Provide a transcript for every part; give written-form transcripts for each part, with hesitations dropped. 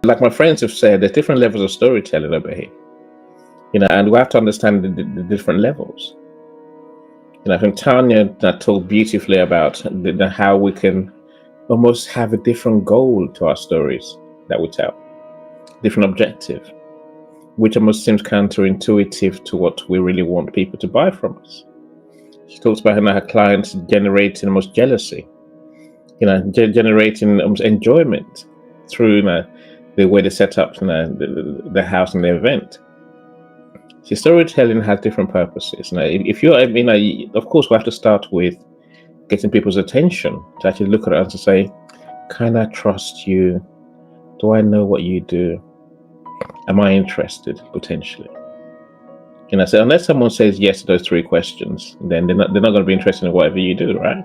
Like my friends have said, there's different levels of storytelling over here. And we have to understand the different levels. I think Tanya talked beautifully about how we can almost have a different goal to our stories that we tell, different objective, which almost seems counterintuitive to what we really want people to buy from us. She talks about how her clients generating almost jealousy, generating almost enjoyment through the way they set up the house and the event. See, storytelling has different purposes. If you're, of course, we have to start with getting people's attention to actually look at it and to say, can I trust you? Do I know what you do? Am I interested potentially? So unless someone says yes to those three questions, then they're not going to be interested in whatever you do, right?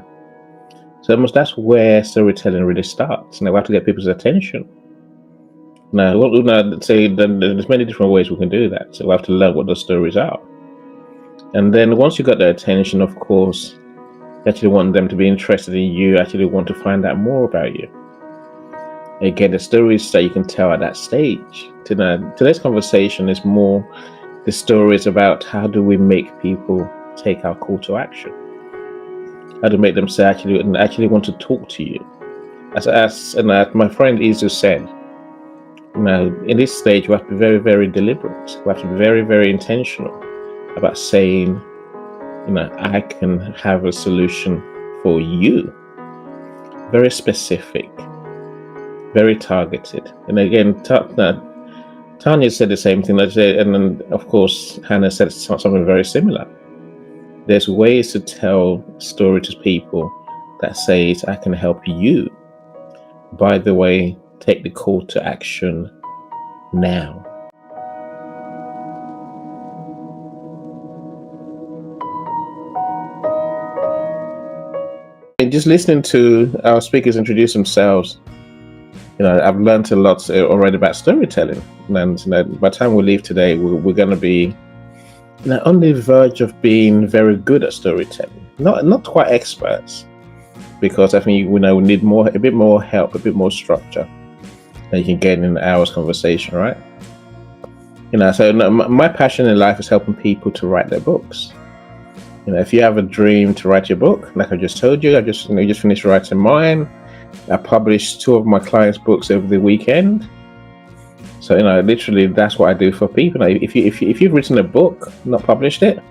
So almost that's where storytelling really starts. We have to get people's attention. Now, there's many different ways we can do that. So we have to learn what those stories are. And then once you got their attention, of course, you actually want them to be interested in you, actually want to find out more about you. Again, the stories that you can tell at that stage. Today's conversation is more the stories about how do we make people take our call to action. How to make them say actually want to talk to you. As my friend Izu said, in this stage, we have to be very, very deliberate. We have to be very, very intentional about saying, I can have a solution for you. Very specific, very targeted. And again, Tanya said the same thing. And then, of course, Hannah said something very similar. There's ways to tell story to people that says, I can help you. By the way, take the call to action now. And just listening to our speakers introduce themselves, I've learned a lot already about storytelling. And by the time we leave today, we're going to be on the verge of being very good at storytelling. Not quite experts, because I think we need a bit more help, a bit more structure that you can get in an hour's conversation, right? So my passion in life is helping people to write their books. If you have a dream to write your book, like I just told you, I just finished writing mine. I published 2 of my clients' books over the weekend. So literally that's what I do for people. If you've written a book, not published it,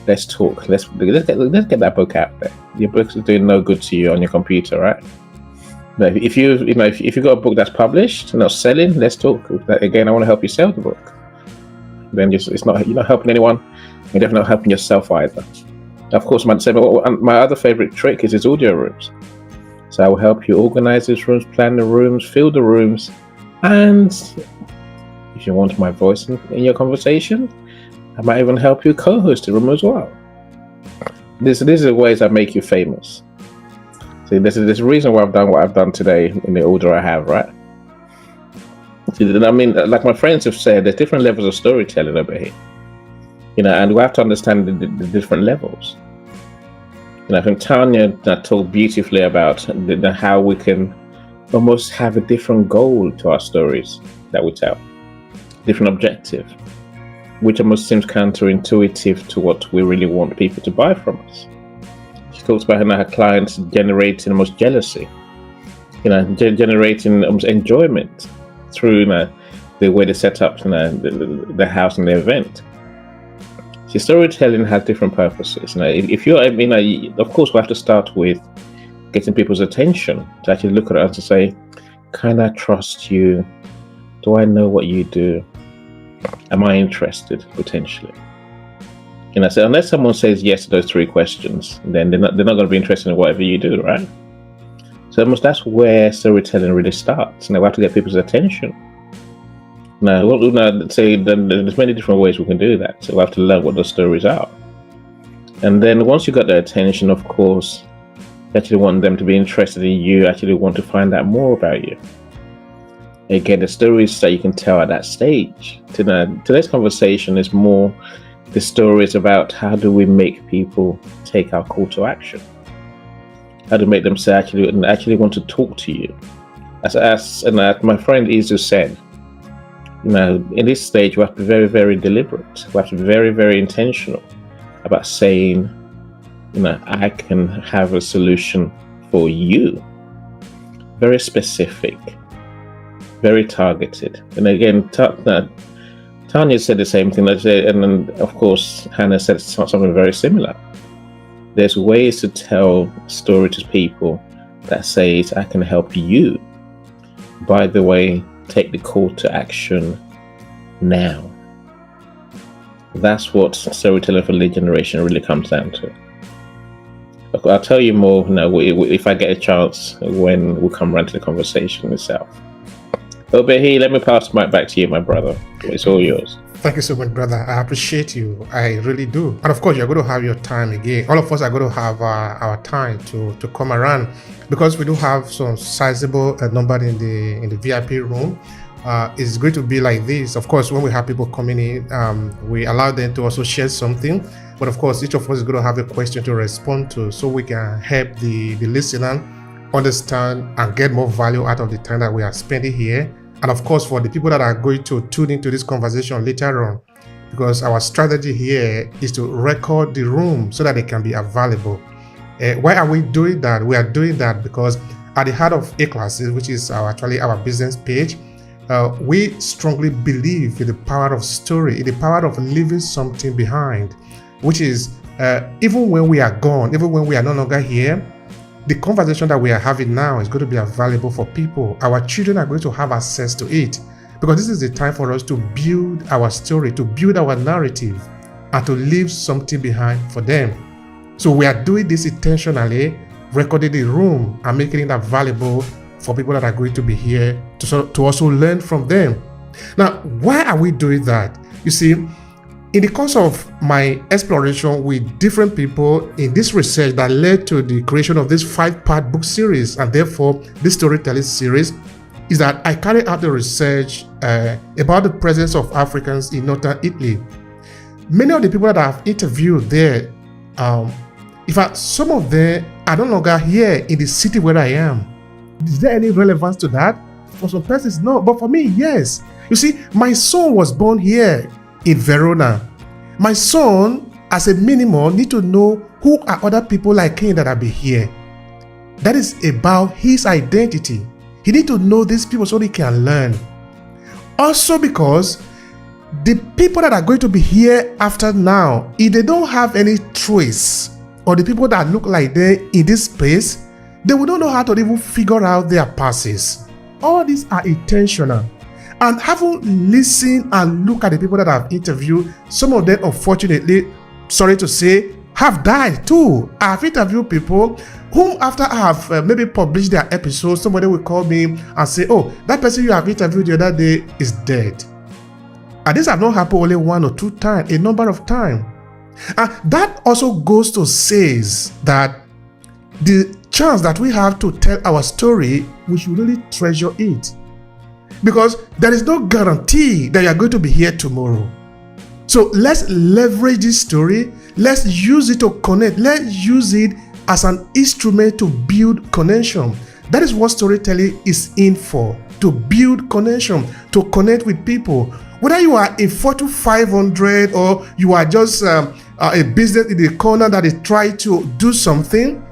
let's talk. Let's get that book out there. Your book's doing no good to you on your computer, right? But if you've got a book that's published, not selling, let's talk. Again, I want to help you sell the book. Then you're not helping anyone. You're definitely not helping yourself either. Of course, my other favorite trick is audio rooms. So I will help you organize these rooms, plan the rooms, fill the rooms, and if you want my voice in your conversation, I might even help you co-host the room as well. These are the ways I make you famous. See, there's a reason why I've done what I've done today in the order I have, right? See, like my friends have said, there's different levels of storytelling over here. And we have to understand the different levels. I think Tanya talked beautifully about how we can almost have a different goal to our stories that we tell, different objective, which almost seems counterintuitive to what we really want people to buy from us. She talks about how her clients generating almost jealousy, generating almost enjoyment through the way they set up the house and the event. See, storytelling has different purposes. If you're, of course, we have to start with getting people's attention to actually look at it and to say, can I trust you? Do I know what you do? Am I interested potentially? So unless someone says yes to those three questions, then they're not going to be interested in whatever you do, right? So almost that's where storytelling really starts. We have to get people's attention. Now, there's many different ways we can do that. So we have to learn what those stories are. And then once you got their attention, of course, you actually want them to be interested in you, actually want to find out more about you. Again, the stories that you can tell at that stage. Today's conversation is more the stories about how do we make people take our call to action. How to make them say actually want to talk to you. As my friend Izu said, in this stage, we have to be very, very deliberate. We have to be very, very intentional about saying, I can have a solution for you. Very specific, very targeted. And again, Tanya said the same thing, and then of course Hannah said something very similar. There's ways to tell story to people that says, I can help you. By the way, take the call to action now. That's what storytelling for lead generation really comes down to. I'll tell you more if I get a chance when we come around to the conversation itself. Obehi, let me pass the mic back to you, my brother. It's all yours. Thank you so much, brother. I appreciate you. I really do. And of course, you're going to have your time again. All of us are going to have our time to come around, because we do have some sizable number in the VIP room. It's going to be like this. Of course, when we have people coming in, we allow them to also share something. But of course, each of us is going to have a question to respond to, so we can help the listener understand and get more value out of the time that we are spending here. And of course, for the people that are going to tune into this conversation later on, because our strategy here is to record the room so that it can be available. Why are we doing that? We are doing that because at the heart of Aclasses, which is actually our business page, we strongly believe in the power of story, in the power of leaving something behind, which is even when we are gone, even when we are no longer here, the conversation that we are having now is going to be available for people. Our children are going to have access to it, because this is the time for us to build our story, to build our narrative, and to leave something behind for them. So we are doing this intentionally, recording the room and making it available for people that are going to be here to also learn from them. Now, why are we doing that? You see, in the course of my exploration with different people in this research that led to the creation of this 5-part book series, and therefore this storytelling series, is that I carried out the research about the presence of Africans in northern Italy. Many of the people that I've interviewed there, in fact, some of them are no longer here in the city where I am. Is there any relevance to that? For some persons, no. But for me, yes. You see, my son was born here in Verona. My son, as a minimum, need to know who are other people like him that have been here. That is about his identity. He need to know these people so he can learn. Also because the people that are going to be here after now, if they don't have any trace, or the people that look like they in this space, they will not know how to even figure out their passes. All these are intentional. And having listened and looked at the people that I've interviewed, some of them, unfortunately, sorry to say, have died too. I've interviewed people whom, after I have maybe published their episodes, somebody will call me and say, oh, that person you have interviewed the other day is dead. And this have not happened only 1 or 2 times, a number of times. And that also goes to say that the chance that we have to tell our story, we should really treasure it. Because there is no guarantee that you are going to be here tomorrow. So let's leverage this story. Let's use it to connect. Let's use it as an instrument to build connection. That is what storytelling is in for. To build connection, to connect with people. Whether you are a Fortune 500 or you are just a business in the corner that is trying to do something,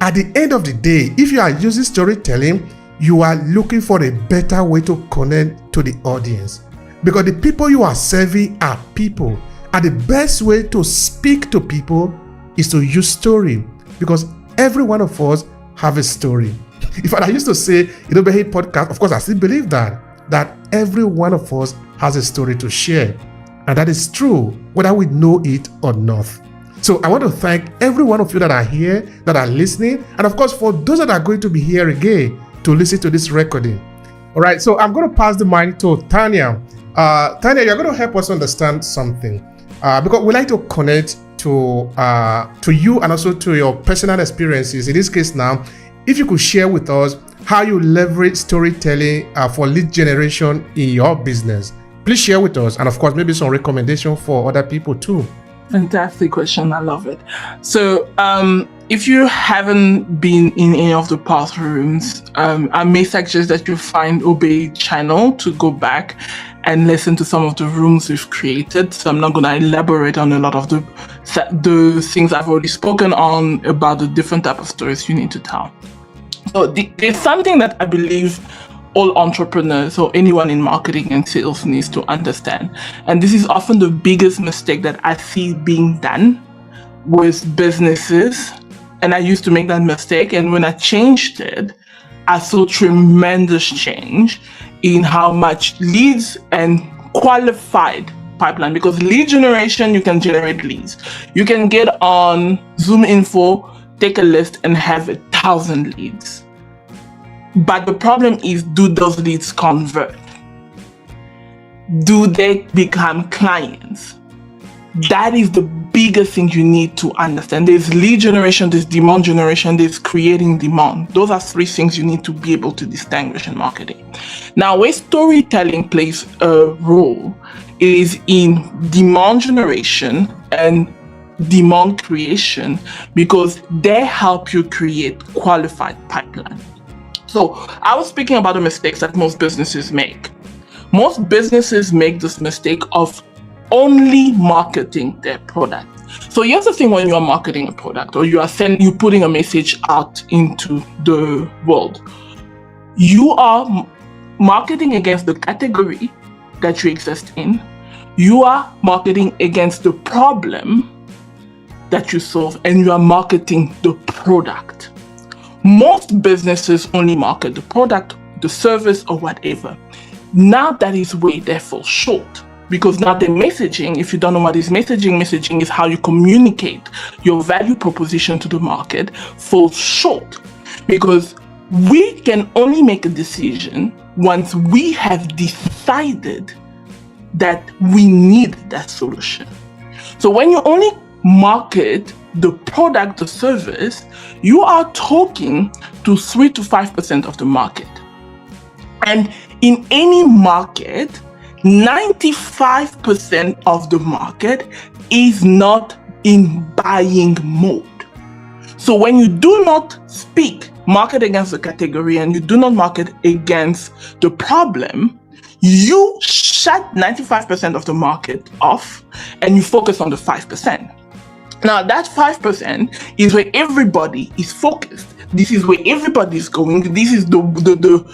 at the end of the day, if you are using storytelling, you are looking for a better way to connect to the audience. Because the people you are serving are people. And the best way to speak to people is to use story. Because every one of us have a story. In fact, I used to say in Obehi podcast, of course, I still believe that every one of us has a story to share. And that is true, whether we know it or not. So I want to thank every one of you that are here, that are listening. And of course, for those that are going to be here again, to listen to this recording. All right, so I'm going to pass the mic to Tanya. Tanya, you're going to help us understand something, because we like to connect to you and also to your personal experiences. In this case now, if you could share with us how you leverage storytelling for lead generation in your business, please share with us, and of course, maybe some recommendation for other people too. Fantastic question. I love it. So If you haven't been in any of the past rooms, I may suggest that you find Obehi channel to go back and listen to some of the rooms we've created. So I'm not going to elaborate on a lot of the things I've already spoken on about the different type of stories you need to tell. So there's something that I believe all entrepreneurs or anyone in marketing and sales needs to understand. And this is often the biggest mistake that I see being done with businesses. And I used to make that mistake. And when I changed it, I saw tremendous change in how much leads and qualified pipeline. Because lead generation, you can generate leads. You can get on Zoom Info, take a list and have 1,000 leads. But the problem is, do those leads convert? Do they become clients? That is the biggest thing you need to understand. There's lead generation, there's demand generation, there's creating demand. Those are three things you need to be able to distinguish in marketing. Now, where storytelling plays a role is in demand generation and demand creation, because they help you create qualified pipeline. So I was speaking about the mistakes that most businesses make. Most businesses make this mistake of only marketing their product. So here's the thing: when you are marketing a product or you're putting a message out into the world, you are marketing against the category that you exist in. You are marketing against the problem that you solve, and you are marketing the product. Most businesses only market the product, the service, or whatever. Now that is where they fall short. Because now the messaging, if you don't know what is messaging is how you communicate your value proposition to the market, falls short. Because we can only make a decision once we have decided that we need that solution. So when you only market the product, the service, you are talking to 3 to 5% of the market. And in any market, 95% of the market is not in buying mode. So when you do not market against the category and you do not market against the problem, you shut 95% of the market off and you focus on the 5%. Now that 5% is where everybody is focused. This is where everybody is going. This is the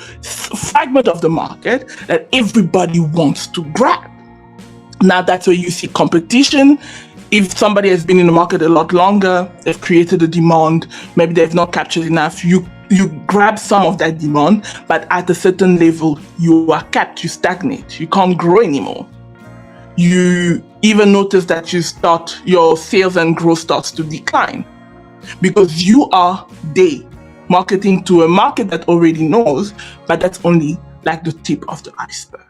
fragment of the market that everybody wants to grab. Now that's where you see competition. If somebody has been in the market a lot longer, they've created a demand, maybe they've not captured enough, you grab some of that demand, but at a certain level, you are capped, you stagnate, you can't grow anymore. You even notice that your sales and growth starts to decline because you are there marketing to a market that already knows, but that's only like the tip of the iceberg.